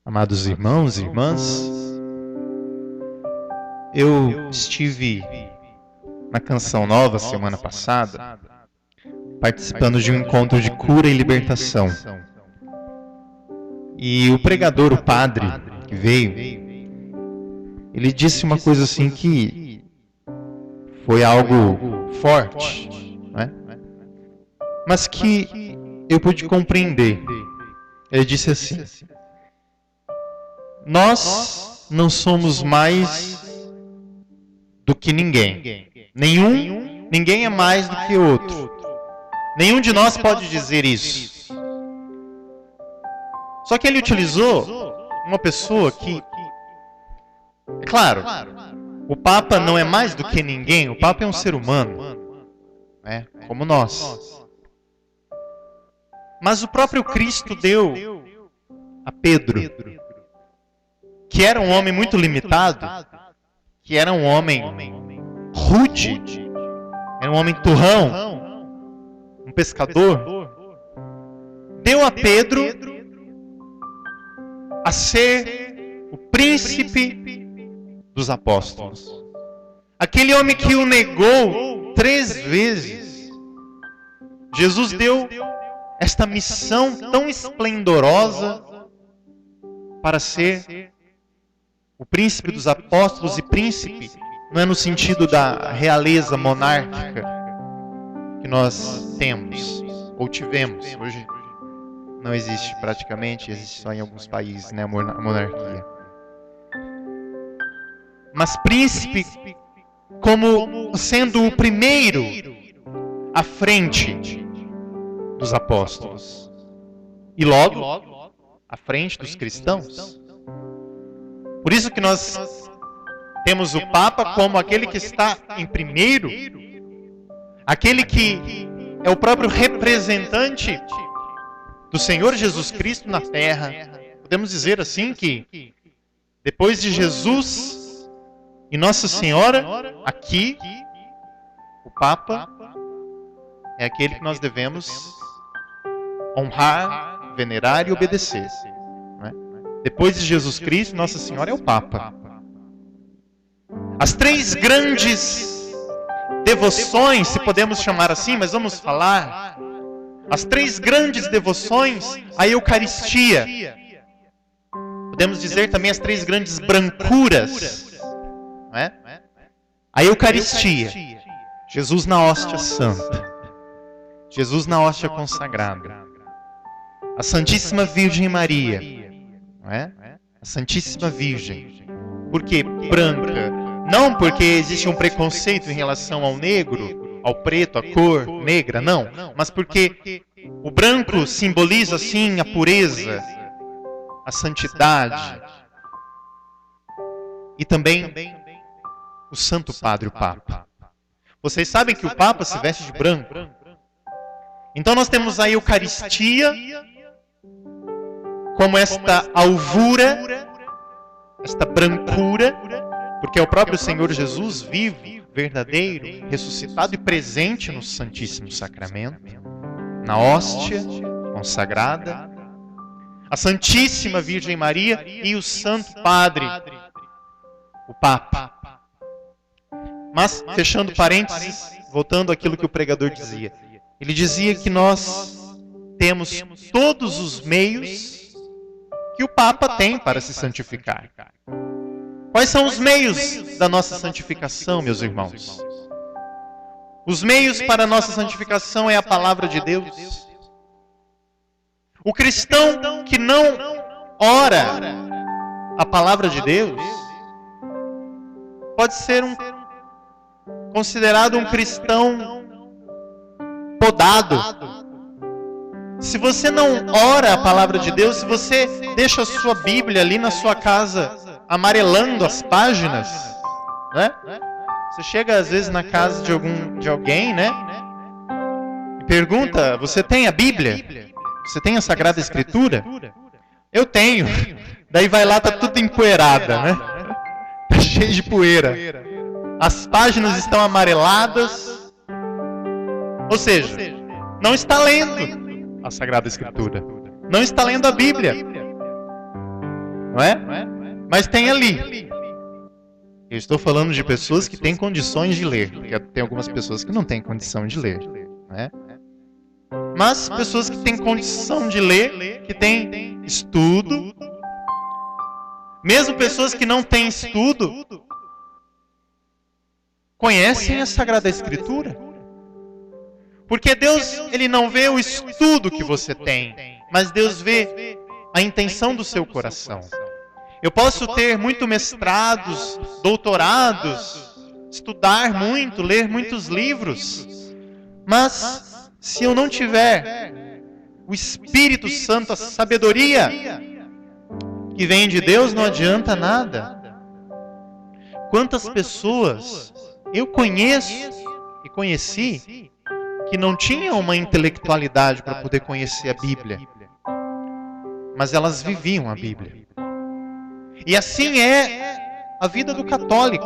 Amados irmãos e irmãs, eu estive na Canção Nova semana passada, participando de um encontro de cura e libertação. E o pregador, o padre que veio, ele disse uma coisa assim que foi algo forte, né? Mas que eu pude compreender. Ele disse assim: nós não somos mais do que ninguém. Ninguém é mais do que outro. Nenhum de nós pode dizer isso. Só que ele utilizou uma pessoa que, é claro, o Papa não é mais do que ninguém. O Papa é um ser humano, né, como nós. Mas o próprio Cristo deu a Pedro, que era um homem muito limitado, que era um homem rude, era um homem turrão, um pescador, deu a Pedro a ser o príncipe dos apóstolos. Aquele homem que o negou 3 vezes. Jesus deu esta missão tão esplendorosa para ser o príncipe dos apóstolos. E príncipe não é no sentido da realeza monárquica que nós temos ou tivemos. Hoje não existe praticamente, existe só em alguns países, né, a monarquia. Mas príncipe como sendo o primeiro à frente dos apóstolos e logo à frente dos cristãos. Por isso que nós temos o Papa como aquele que está em primeiro, aquele que é o próprio representante do Senhor Jesus Cristo na terra. Podemos dizer assim que depois de Jesus e Nossa Senhora, aqui o Papa é aquele que nós devemos honrar, venerar e obedecer, né? Depois de Jesus Cristo, Nossa Senhora é o Papa. As 3 grandes devoções, se podemos chamar assim, mas vamos falar, as 3 grandes devoções, a Eucaristia. Podemos dizer também as 3 grandes brancuras, né? A Eucaristia, Jesus na hóstia santa, Jesus na hóstia consagrada, a Santíssima Virgem Maria, não é? A Santíssima Virgem. Por que branca? Não porque existe um preconceito em relação ao negro, ao preto, à cor negra, não. Mas porque o branco simboliza, assim, a pureza, a santidade. E também o Santo Padre, o Papa. Vocês sabem que o Papa se veste de branco. Então nós temos a Eucaristia como esta alvura, esta brancura, porque é o próprio Senhor Jesus vivo, verdadeiro, ressuscitado e presente no Santíssimo Sacramento, na hóstia consagrada, a Santíssima Virgem Maria e o Santo Padre, o Papa. Mas, fechando parênteses, voltando àquilo que o pregador dizia, ele dizia que nós temos todos os meios que o Papa tem para se santificar. Quais são os meios da nossa santificação, meus irmãos? Os meios para a nossa santificação é a palavra de Deus. O cristão que não ora a palavra de Deus pode ser considerado um cristão podado. Se você não ora a palavra de Deus, se você deixa a sua Bíblia ali na sua casa amarelando as páginas, né? Você chega às vezes na casa de alguém, né? E pergunta: você tem a Bíblia? Você tem a Sagrada Escritura? Eu tenho. Daí vai lá, tá tudo empoeirada, né? Tá cheio de poeira. As páginas estão amareladas. Ou seja, não está lendo a Sagrada Escritura. Não está lendo a Bíblia. não é? Mas tem ali. Eu estou falando de pessoas que têm condições de ler, porque tem algumas pessoas que não têm condição de ler, não é? Mas pessoas que têm condição de ler, que têm estudo, mesmo pessoas que não têm estudo, conhecem a Sagrada Escritura. Porque Deus, Ele não vê o estudo que você tem, mas Deus vê a intenção do seu coração. Eu posso ter muitos mestrados, doutorados, estudar muito, ler muitos livros, mas se eu não tiver o Espírito Santo, a sabedoria que vem de Deus, não adianta nada. Quantas pessoas eu conheço e conheci que não tinham uma intelectualidade para poder conhecer a Bíblia, mas elas viviam a Bíblia. E assim é a vida do católico.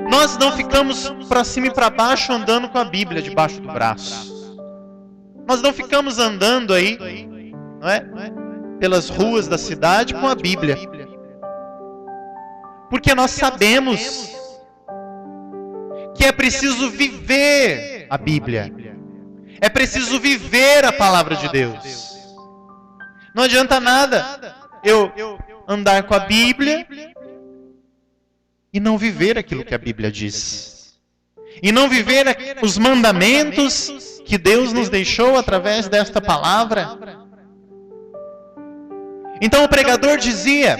Nós não ficamos para cima e para baixo andando com a Bíblia debaixo do braço. Nós não ficamos andando aí, não é? Pelas ruas da cidade com a Bíblia. Porque nós sabemos que é preciso viver a Bíblia. É preciso viver a palavra de Deus. Não adianta nada eu andar com a Bíblia e não viver aquilo que a Bíblia diz. E não viver os mandamentos que Deus nos deixou através desta palavra. Então o pregador dizia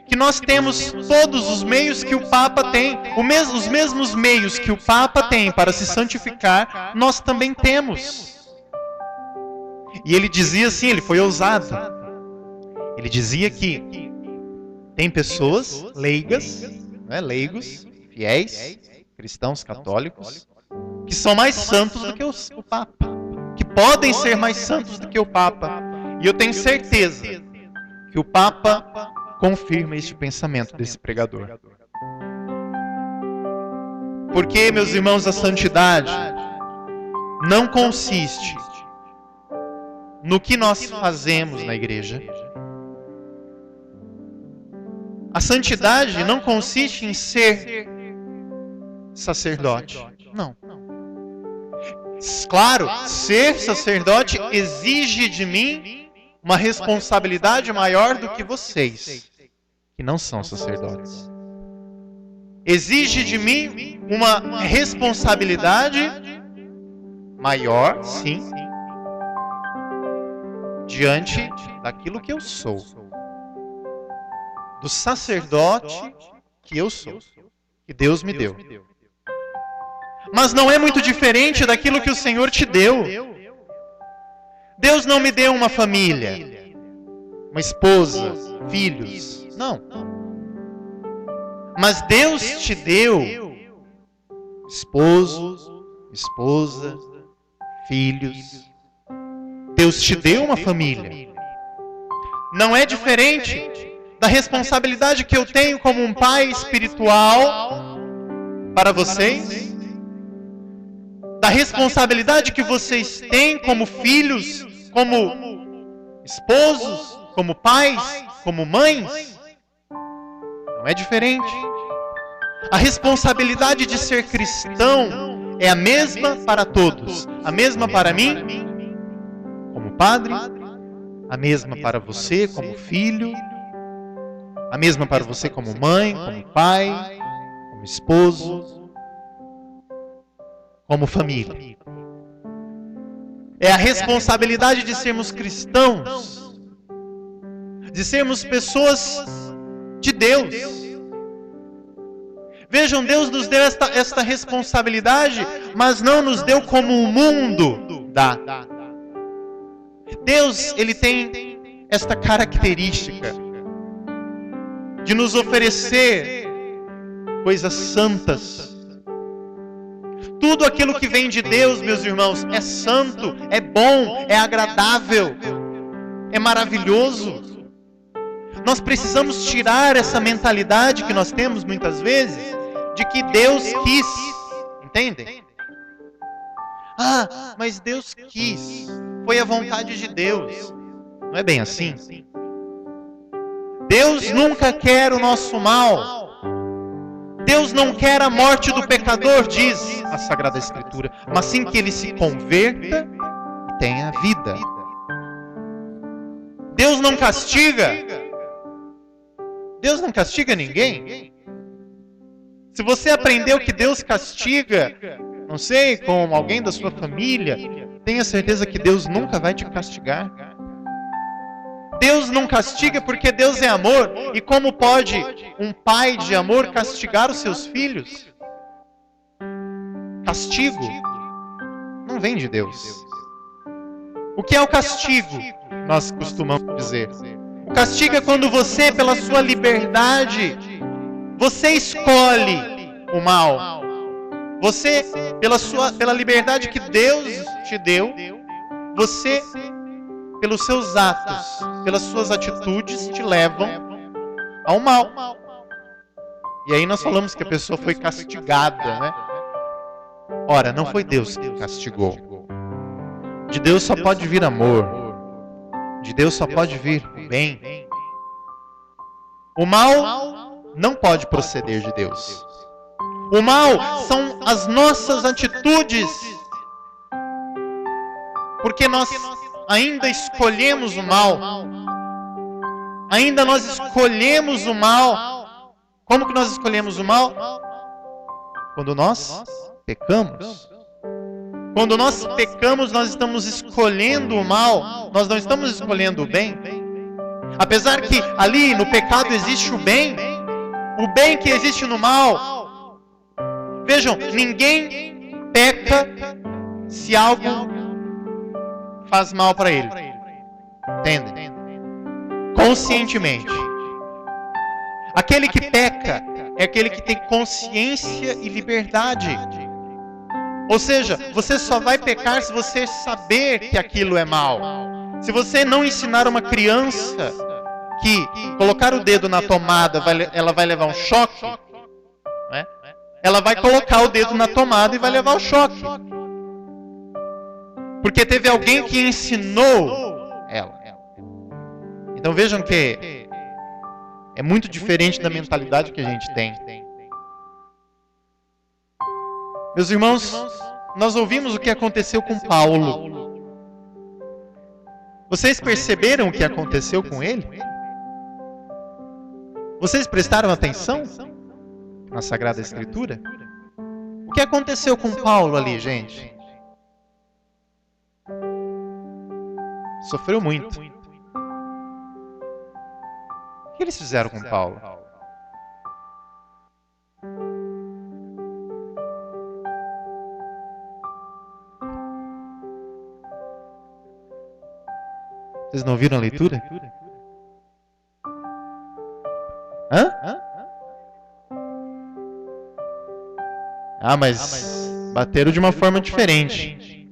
que nós temos todos os meios que o Papa tem, os mesmos meios que o Papa tem para se santificar, nós também temos. E ele dizia assim, ele foi ousado. Ele dizia que tem pessoas leigas, né, leigos, fiéis, cristãos católicos, que são mais santos do que o Papa, que podem ser mais santos do que o Papa. E eu tenho certeza que o Papa confirma este pensamento desse pregador. Porque, meus irmãos, a santidade não consiste no que nós fazemos na igreja. A santidade não consiste em ser sacerdote. Não. Claro, ser sacerdote exige de mim uma responsabilidade maior do que vocês, que não são sacerdotes. Exige de mim uma responsabilidade maior, sim, diante daquilo que eu sou. Do sacerdote que eu sou, que Deus me deu. Mas não é muito diferente daquilo que o Senhor te deu. Deus não me deu uma família, uma esposa, filhos. Não. Mas Deus te deu esposo, esposa, filhos. Deus te deu uma família. Não é diferente da responsabilidade que eu tenho como um pai espiritual para vocês, da responsabilidade que vocês têm como filhos, como esposos, como pais, como mães. Não é diferente. A responsabilidade de ser cristão é a mesma para todos. A mesma para mim, como padre, a mesma para você como filho, a mesma para você como mãe, como pai, como esposo, como família. É a responsabilidade de sermos cristãos, de sermos pessoas de Deus. Vejam, Deus nos deu esta responsabilidade, mas não nos deu como o mundo dá. Deus, Ele tem esta característica de nos oferecer coisas santas. Tudo aquilo que vem de Deus, meus irmãos, é santo, é bom, é agradável, é maravilhoso. Nós precisamos tirar essa mentalidade que nós temos muitas vezes, de que Deus quis, entendem? Ah, mas Deus quis, foi a vontade de Deus. Não é bem assim? Deus nunca quer o nosso mal. Deus não quer a morte do pecador, diz a Sagrada Escritura, mas sim que ele se converta e tenha vida. Deus não castiga. Deus não castiga ninguém. Se você aprendeu que Deus castiga, não sei, com alguém da sua família, tenha certeza que Deus nunca vai te castigar. Deus não castiga porque Deus é amor. E como pode um pai de amor castigar os seus filhos? Castigo não vem de Deus. O que é o castigo? Nós costumamos dizer. O castigo é quando você, pela sua liberdade, você escolhe o mal. Você, pela liberdade que Deus te deu, você, pelos seus atos, pelas suas atitudes, te levam ao mal. E aí nós falamos que a pessoa foi castigada, né? Ora, não foi Deus que castigou. De Deus só pode vir amor. De Deus só pode vir o bem. O mal não pode proceder de Deus. O mal são as nossas atitudes. Porque nós ainda escolhemos o mal. Ainda nós escolhemos o mal. Como que nós escolhemos o mal? Quando nós pecamos. Quando nós pecamos, nós estamos escolhendo o mal. Nós não estamos escolhendo o bem. Apesar que ali no pecado existe o bem que existe no mal. Vejam, ninguém peca se algo faz mal para ele. Entendem? Conscientemente. Aquele que peca é aquele que tem consciência e liberdade. Ou seja, você só vai pecar se você saber que aquilo é mal. Se você não ensinar uma criança que colocar o dedo na tomada, ela vai levar um choque, né? Ela vai colocar o dedo na tomada e vai levar o choque. Porque teve alguém que ensinou ela. Então vejam que é muito diferente da mentalidade que a gente tem. Meus irmãos, nós ouvimos o que aconteceu com Paulo. Vocês perceberam o que aconteceu com ele? Vocês prestaram atenção na Sagrada Escritura? O que aconteceu com Paulo ali, gente? Sofreu muito. O que eles fizeram com Paulo? Vocês não ouviram a leitura? Hã? Ah, mas bateram de uma forma diferente.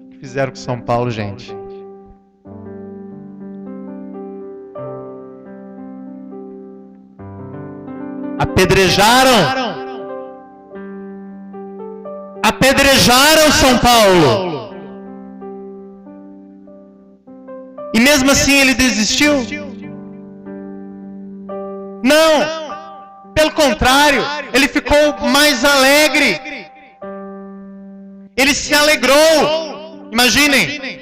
O que fizeram com São Paulo, gente? Apedrejaram! Apedrejaram São Paulo. E mesmo assim ele desistiu? Não! Pelo contrário, ele ficou mais alegre. Ele se alegrou. Imaginem.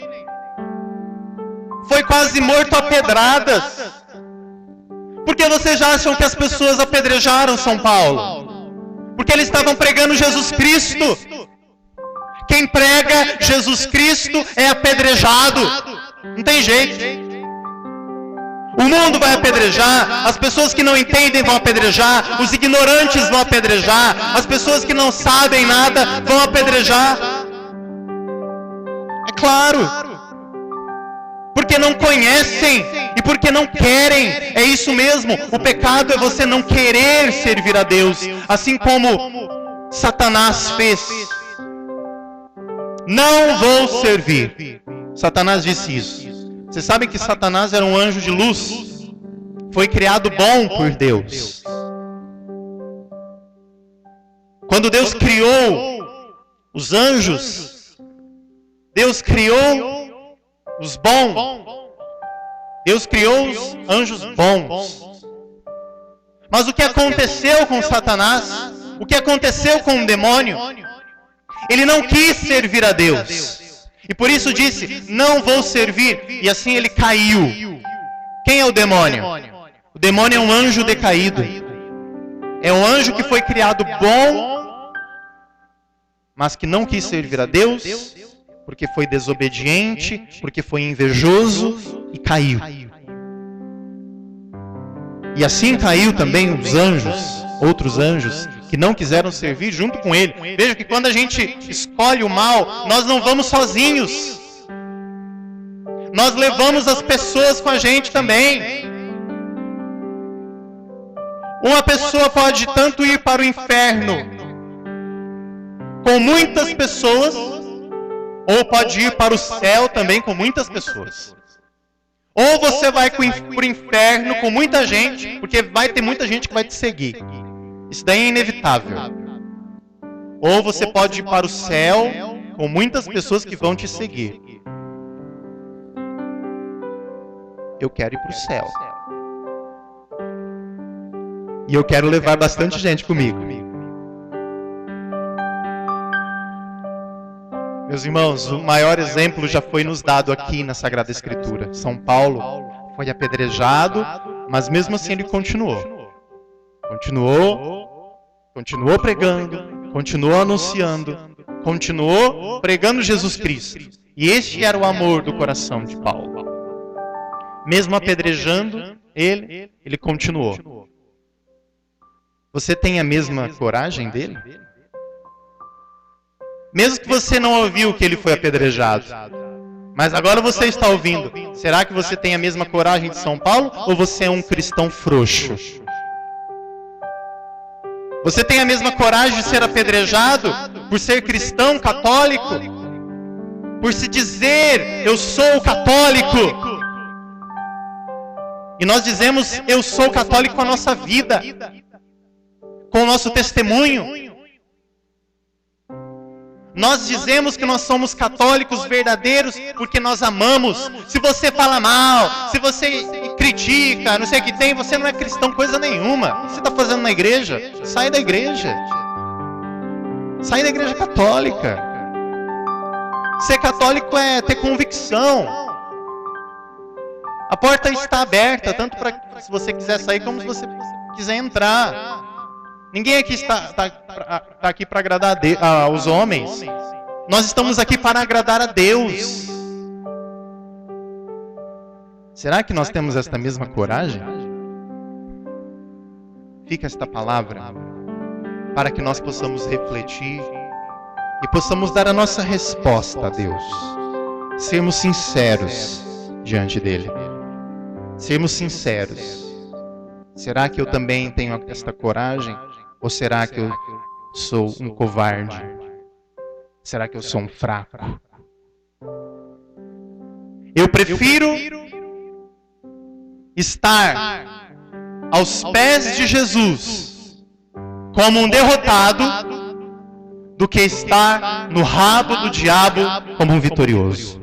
Foi quase morto a pedradas. Por que vocês acham que as pessoas apedrejaram São Paulo? Porque eles estavam pregando Jesus Cristo. Quem prega Jesus Cristo é apedrejado. Não tem jeito. O mundo vai apedrejar, as pessoas que não entendem vão apedrejar, os ignorantes vão apedrejar, as pessoas que não sabem nada vão apedrejar. É claro. Porque não conhecem e porque não querem. É isso mesmo. O pecado é você não querer servir a Deus, assim como Satanás fez. Não vou servir. Satanás disse isso. Vocês sabem que Satanás era um anjo de luz. Foi criado bom por Deus. Quando Deus criou os anjos, Deus criou os bons. Deus criou os anjos bons. Mas o que aconteceu com Satanás? O que aconteceu com o demônio? Ele não quis servir a Deus. E por isso disse, não vou servir. E assim ele caiu. Quem é o demônio? O demônio é um anjo decaído. É um anjo que foi criado bom, mas que não quis servir a Deus, porque foi desobediente, porque foi invejoso e caiu. E assim caiu também os anjos, outros anjos, que não quiseram servir junto com ele. Veja que quando a gente escolhe o mal, nós não vamos sozinhos. Nós levamos as pessoas com a gente também. Uma pessoa pode tanto ir para o inferno com muitas pessoas, ou pode ir para o céu também com muitas pessoas. Ou você vai para o inferno com muita gente, porque vai ter muita gente que vai te seguir. Isso daí é inevitável. Ou você pode ir para o céu com muitas pessoas que vão te seguir. Eu quero ir para o céu. E eu quero levar bastante gente comigo. Meus irmãos, o maior exemplo já foi nos dado aqui na Sagrada Escritura. São Paulo foi apedrejado, mas mesmo assim ele continuou. Continuou pregando, continuou anunciando, continuou pregando Jesus Cristo. E este era o amor do coração de Paulo. Mesmo apedrejando ele continuou. Você tem a mesma coragem dele? Mesmo que você não ouviu que ele foi apedrejado, mas agora você está ouvindo. Será que você tem a mesma coragem de São Paulo ou você é um cristão frouxo? Você tem a mesma coragem de ser apedrejado por ser cristão católico? Por se dizer, eu sou católico? E nós dizemos, eu sou católico com a nossa vida, com o nosso testemunho. Nós dizemos que nós somos católicos verdadeiros porque nós amamos. Se você fala mal, se você critica, não sei o que tem, você não é cristão coisa nenhuma. O que você está fazendo na igreja? Sai da igreja. Sai da igreja católica. Ser católico é ter convicção. A porta está aberta, tanto para se você quiser sair, como se você quiser entrar. Ninguém aqui está aqui para agradar aos homens. Nós estamos aqui para agradar a Deus. Será que nós temos esta mesma coragem? Fica esta palavra para que nós possamos refletir e possamos dar a nossa resposta a Deus. Sermos sinceros diante dele. Sermos sinceros. Será que eu também tenho esta coragem? Ou será que eu sou um covarde? Será que eu sou um fraco? Eu prefiro estar aos pés de Jesus como um derrotado do que estar no rabo do diabo como um vitorioso.